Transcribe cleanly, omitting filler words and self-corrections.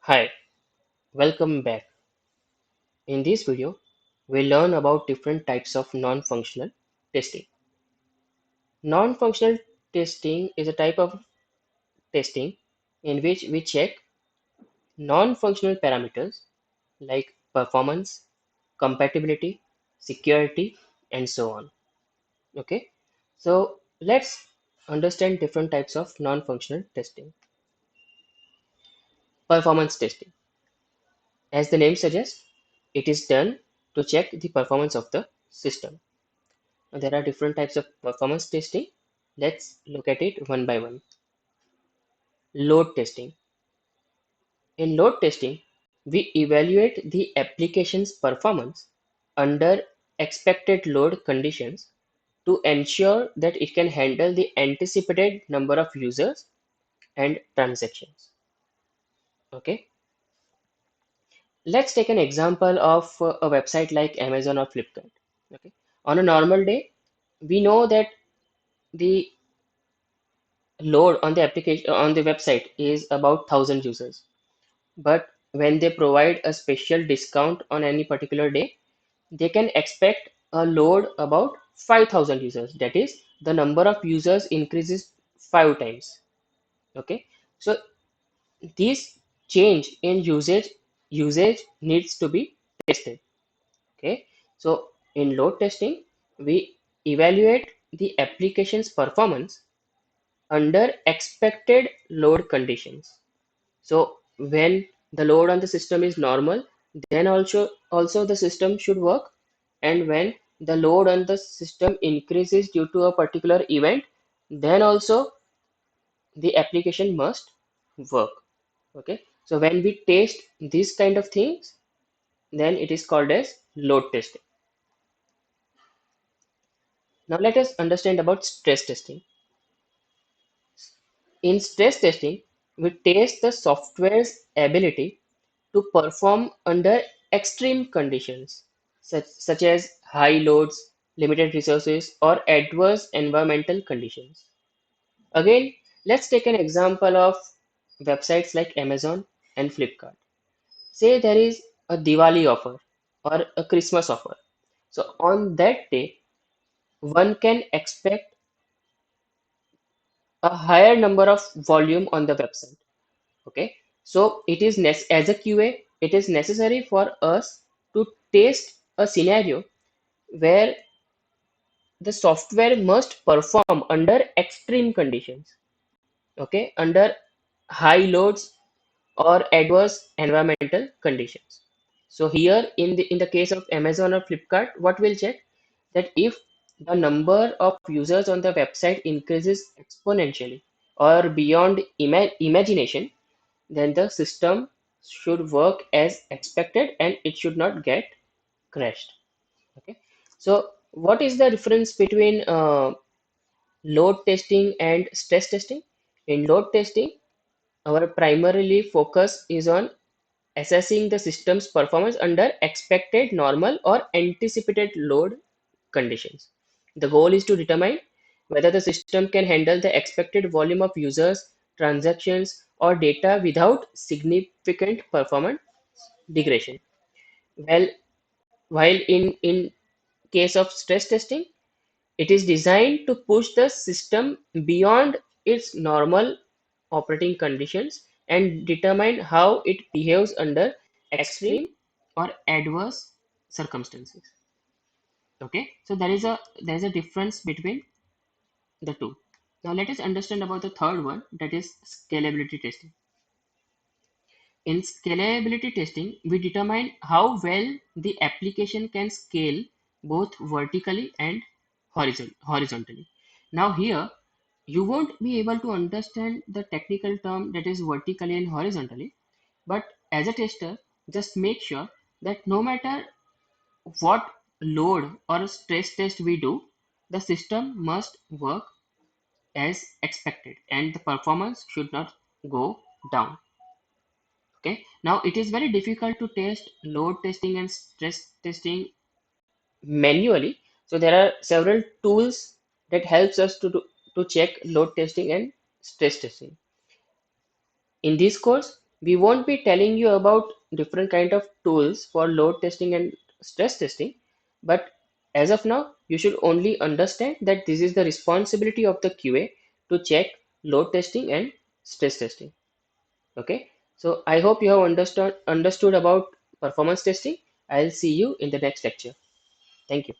Hi, welcome back. In this video, we'll learn about different types of non-functional testing. Non-functional testing is a type of testing in which we check non-functional parameters like performance, compatibility, security, and so on. Okay, so let's understand different types of non-functional testing. Performance testing. As the name suggests, it is done to check the performance of the system. There are different types of performance testing. Let's look at it one by one. Load testing. In load testing, we evaluate the application's performance under expected load conditions to ensure that it can handle the anticipated number of users and transactions. Okay, let's take an example of a website like Amazon or Flipkart. Okay, on a normal day, we know that the load on the application on the website is about 1,000 users, but when they provide a special discount on any particular day, they can expect a load about 5,000 users. That is, the number of users increases 5 times. Okay, so this change in usage needs to be tested. Okay, so in load testing, we evaluate the application's performance under expected load conditions. So when the load on the system is normal, then also the system should work. And when the load on the system increases due to a particular event, then also the application must work. Okay. So when we test these kind of things, then it is called as load testing. Now let us understand about stress testing. In stress testing, we test the software's ability to perform under extreme conditions, such as high loads, limited resources, or adverse environmental conditions. Again, let's take an example of websites like Amazon and Flipkart. Say there is a Diwali offer or a Christmas offer. So on that day, one can expect a higher number of volume on the website. Okay, so as a QA, it is necessary for us to test a scenario where the software must perform under extreme conditions. Okay, under high loads or adverse environmental conditions. So here in the case of Amazon or Flipkart, what we'll check that if the number of users on the website increases exponentially or beyond imagination, then the system should work as expected and it should not get crashed. Okay. So what is the difference between load testing and stress testing? In load testing, our primarily focus is on assessing the system's performance under expected, normal, or anticipated load conditions. The goal is to determine whether the system can handle the expected volume of users, transactions, or data without significant performance degradation. Well, while in case of stress testing, it is designed to push the system beyond its normal operating conditions and determine how it behaves under extreme or adverse circumstances. Okay, so there is a difference between the two. Now let us understand about the third one, that is scalability testing. In scalability testing, we determine how well the application can scale both vertically and horizontally. Now here, you won't be able to understand the technical term that is vertically and horizontally, but as a tester, just make sure that no matter what load or stress test we do, the system must work as expected and the performance should not go down. Okay, now it is very difficult to test load testing and stress testing manually. So there are several tools that helps us to check load testing and stress testing. In this course, We won't be telling you about different kind of tools for load testing and stress testing, but as of now, you should only understand that this is the responsibility of the QA to check load testing and stress testing. Okay, so I hope you have understood about performance testing. I'll see you in the next lecture. Thank you.